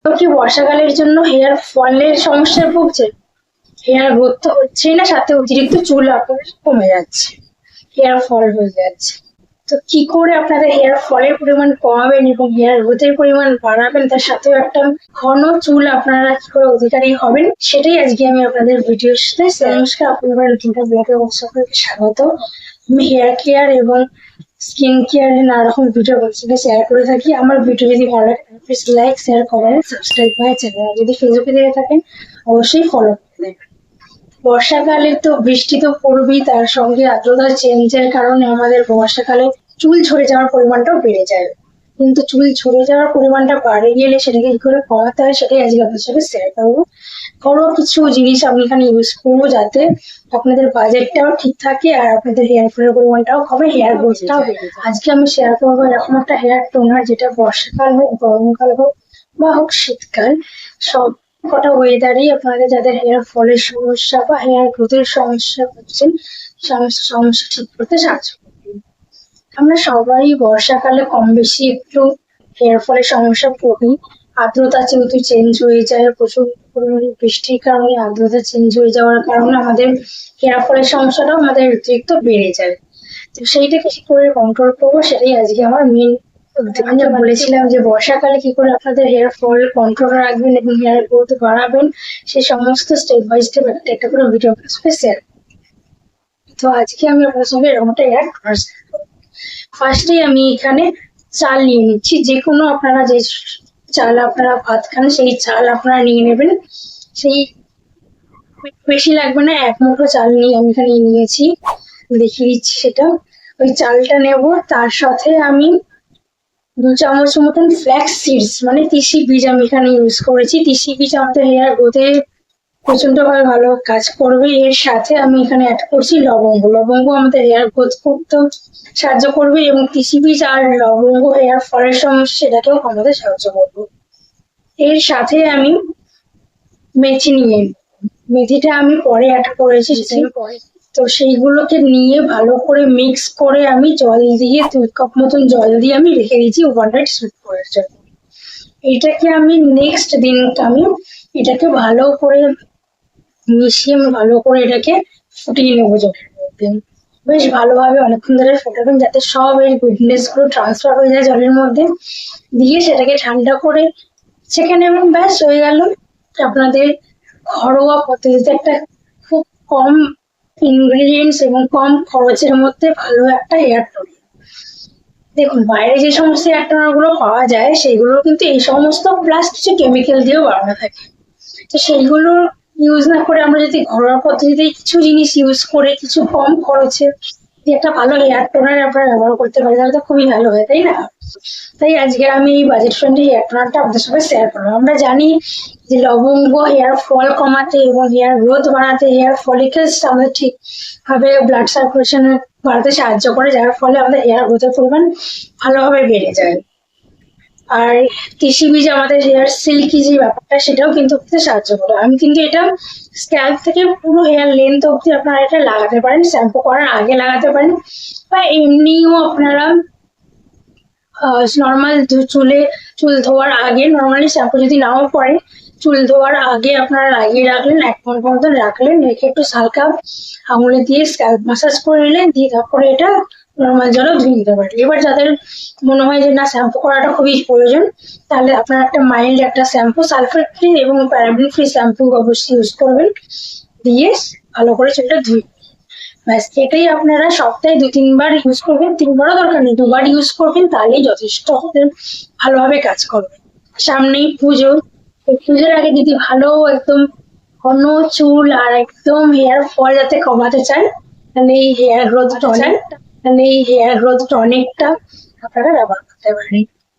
তো কি বর্ষাকালের জন্য হেয়ার ফলের সমস্যায় ভুগছে? হেয়ার গ্রোথ তো হচ্ছেই না, সাথে অতিরিক্ত চুল আপনাদের কমে যাচ্ছে, হেয়ার ফল হয়ে যাচ্ছে। তো কি করে আপনাদের হেয়ার ফলের পরিমাণ কমাবেন এবং হেয়ার গ্রোথের পরিমাণ বাড়াবেন, তার সাথেও একটা ঘন চুল আপনারা কি করে অধিকারী হবেন, সেটাই আজকে আমি আপনাদের ভিডিওর সাথে। নমস্কার, আপনাদের নতুন ব্লগে সকলকে স্বাগত। আমি হেয়ার কেয়ার এবং স্কিন কেয়ারে নানা রকম ভিডিও আপনাদের শেয়ার করে থাকি। আমার ভিডিও যদি ভালো লাগে please like, share, comment, subscribe my channel. যদি ফেসবুকে দেখে থাকেন অবশ্যই ফলো করে দেবেন। বর্ষাকালে তো বৃষ্টি তো পড়বেই, তার সঙ্গে আর্দ্রতা চেঞ্জের কারণে আমাদের বর্ষাকালে চুল ঝরে যাওয়ার পরিমাণটাও বেড়ে যায়। কিন্তু চুল ঝরে যাওয়ার পরিমাণটা বাড়ে গেলে সেটাকে কি করে কমাতে হয় সেটাই আজকে আপনাদের সাথে শেয়ার করবো। ঘরোয়া কিছু জিনিস আমি এখানে ইউজ করবো যাতে আপনাদের বাজেটটাও ঠিক থাকে আর আপনাদের হেয়ার ফলের পরিমাণটাও কমে, হেয়ার গ্রোথটাও বেড়ে যায়। আজকে আমি শেয়ার করবো এরকম একটা হেয়ার টোনার, যেটা বর্ষাকাল হোক, গরমকাল হোক বা হোক শীতকাল, সব কটা ওয়েদারই আপনাদের যাদের হেয়ার ফলের সমস্যা বা হেয়ার গ্রোথের সমস্যা হচ্ছেন সমস্যা ঠিক করতে সাহায্য করবে। আমরা সবাই বর্ষাকালে কম বেশি একটু হেয়ার ফলের সমস্যা পড়ি। আর্দ্রতা যেহেতু চেঞ্জ হয়ে যায়, প্রচুর পরিমাণে বৃষ্টির কারণে আর্দ্রতা চেঞ্জ হয়ে যাওয়ার কারণে আমাদের হেয়ার ফলের সমস্যাটাও আমাদের অতিরিক্ত বেড়ে যায়। তো সেইটাকে কি করে কন্ট্রোল করবো সেটাই আজকে আমার মেন। আমি বলেছিলাম যে বর্ষাকালে কি করে আপনাদের হেয়ার ফল কন্ট্রোল রাখবেন এবং হেয়ার গ্রোথ বাড়াবেন, সেই সমস্ত স্টেপ বাই স্টেপ একটা একটা করে ভিডিও শেয়ার। তো আজকে আমি আপনার সঙ্গে এরকম একটা হেয়ার টোনার শেয়ার করবো। ফার্স্টে আমি এখানে চাল নিয়ে নিচ্ছি। যে কোনো আপনারা যে চাল আপনারা ভাত খান সেই চাল আপনারা নিয়ে নেবেন। সেই বেশি লাগবে না, 1 মুঠো চাল নিয়ে আমি এখানে নিয়েছি, দেখিয়ে দিচ্ছি সেটা। ওই চালটা নেব, তার সাথে আমি 2 চামচ মতন ফ্ল্যাক্স সিডস মানে তিসি বীজ আমি এখানে ইউজ করেছি। তিসি বীজ আমাদের হেয়ার গ্রোথে প্রচন্ড ভাবে ভালো কাজ করবে। এর সাথে আমি এখানে অ্যাড করছি লবঙ্গ। লবঙ্গ আমাদের হেয়ার গ্রোথ করতে সাহায্য করবে এবং তিসি বীজ আর লবঙ্গ হেয়ার ফলের সমস্যা সেটাকেও কমাতে সাহায্য করবে। এর সাথে আমি মেথি নিয়ে নিই। মেথিটা আমি পরে অ্যাড করেছি, তো সেইগুলোকে নিয়ে ভালো করে মিক্স করে আমি জল দিয়ে 2 কাপ মতন জল দিয়ে আমি রেখে দিয়েছি ওভারনাইট স্যুপ করার জন্য। এটাকে আমি নেক্সট দিন আমি এটাকে ভালো করে মিশিয়ে ভালো করে এটাকে ফুটিয়ে নেবো জলের মধ্যে। বেশ ভালোভাবে অনেকক্ষণ ধরে ফোটাবেন যাতে সব এই গুডনেস গুলো ট্রান্সফার হয়ে যায় জলের মধ্যে। দিয়ে সেটাকে ঠান্ডা করে ছেঁকে নেবেন, ব্যাস হয়ে গেল আপনাদের ঘরোয়া পদ্ধতিতে একটা খুব কম ইনগ্রিডিয়েন্টস এবং কম খরচের মধ্যে ভালো একটা হেয়ার টোনার। দেখুন, বাইরে যে সমস্ত হেয়ার টোনার গুলো পাওয়া যায় সেগুলো কিন্তু এই সমস্ত প্লাস কিছু কেমিক্যাল দিয়েও বানানো থাকে। তো সেইগুলো ইউজ না করে আমরা যদি ঘরোয়া পদ্ধতিতে কিছু জিনিস ইউজ করে কিছু কম খরচে একটা ভালো হেয়ার টোনার আপনারা ব্যবহার করতে পারি, তাহলে তো খুবই ভালো হয়, তাই না? তাই আজকে আমি এই বাজেট ফ্রেন্ডলি হেয়ার টোনারটা আপনাদের সঙ্গে শেয়ার করলাম। আমরা জানি যে লবঙ্গ হেয়ার ফল কমাতে এবং হেয়ার গ্রোথ বাড়াতে, হেয়ার ফলিকলস আমাদের ঠিকভাবে ব্লাড সার্কুলেশন বাড়াতে সাহায্য করে, যার ফলে আমাদের হেয়ার গ্রোথের পরিমাণ ভালোভাবে বেড়ে যায়। আর তিসি বীজ আমাদের হেয়ার সিল্কি যে ব্যাপারটা সেটাও কিন্তু করতে সাহায্য করে। আমি কিন্তু এটা স্ক্যাল্প থেকে পুরো হেয়ার লেন্থ অব্দি আপনারা এটা লাগাতে পারেন, শ্যাম্পু করার আগে লাগাতে পারেন বা এমনিও আপনারা নর্মাল চুল ধোয়ার আগে, নর্মালি শ্যাম্পু যদি নাও পড়ে চুল ধোয়ার আগে আপনারা লাগিয়ে রাখলেন, 1 ঘন্টা মতন রাখলেন, রেখে একটু হালকা আঙুলে দিয়ে স্ক্যাল্প ম্যাসাজ করে নিলেন, দিয়ে তারপরে এটা নর্মাল জলে ধুয়ে নিতে পারেন। এবার যাদের মনে হয় যে না শ্যাম্পু করাটা খুবই প্রয়োজন, তাহলে আপনারা একটা মাইল্ড একটা শ্যাম্পু, সালফেট ফ্রি এবং প্যারাবেন ফ্রি শ্যাম্পু অবশ্যই ইউজ করবেন, দিয়ে ভালো করে চুলটা ধুয়ে। ব্যাস, এটাই আপনারা সপ্তাহে 2-3 বার ইউজ করবেন, 3 বারও দরকার নেই, 2 বার ইউজ করবেন, তাহলেই যথেষ্ট ভালোভাবে কাজ করবে। সামনেই পুজো, পুজোর আগে যদি ভালো একদম ঘন চুল আর একদম হেয়ার ফল যাতে কমাতে চান, তাহলে এই হেয়ার গ্রোথ টনিকটা আপনারা ব্যবহার করতে পারেন।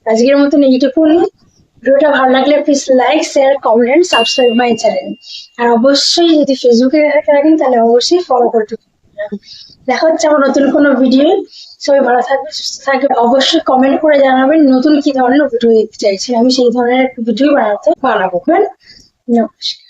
আজকের মতন এইটুকুনি। ভিডিওটা ভালো লাগলে please like, share, comment, subscribe my channel. আর অবশ্যই যদি ফেসবুকে থাকেন তাহলে অবশ্যই ফলো করতে। দেখা হচ্ছে আমার নতুন কোনো ভিডিও। সবাই ভালো থাকবে, সুস্থ থাকবে। অবশ্যই কমেন্ট করে জানাবেন নতুন কি ধরনের ভিডিও দেখতে চাইছেন, আমি সেই ধরনের ভিডিও বানাবো। নমস্কার।